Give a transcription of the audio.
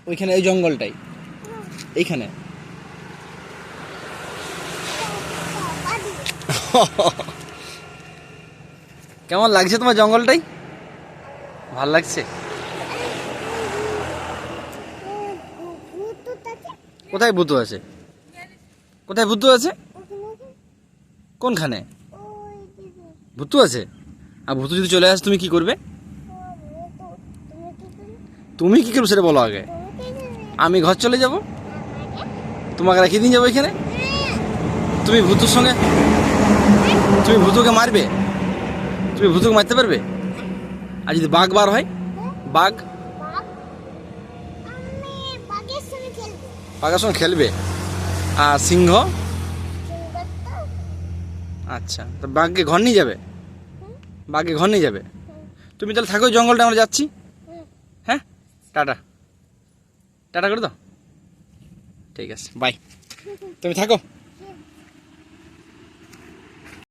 ওইখানে এই জঙ্গলটাই এইখানে। কেমন লাগছে তোমার জঙ্গলটাই? ভাল লাগছে? কোথায় ভূত আছে? কোথায় ভূত আছে? কোনখানে ভূত আছে? আর ভূত যদি চলে আসে তুমি কি করবে? তুমি কি করবে সেটা বলো আগে। আমি ঘর চলে যাব, তোমাকে রেখে দিয়ে যাবো এখানে। তুমি ভূতুর সঙ্গে, তুমি ভূতকে মারবে? তুমি ভূতকে মারতে পারবে? আর যদি বাঘ বার হয়? বাঘ, বাঘের সঙ্গে খেলবে। আর সিংহ? আচ্ছা, তো বাঘকে ঘর নিয়ে যাবে? বাঘকে ঘর নিয়ে যাবে? তুমি তাহলে থাকো জঙ্গলটা, আমরা যাচ্ছি। হ্যাঁ, টাটা, টাটা করে দাও। ঠিক আছে, বাই। তুমি থাকো।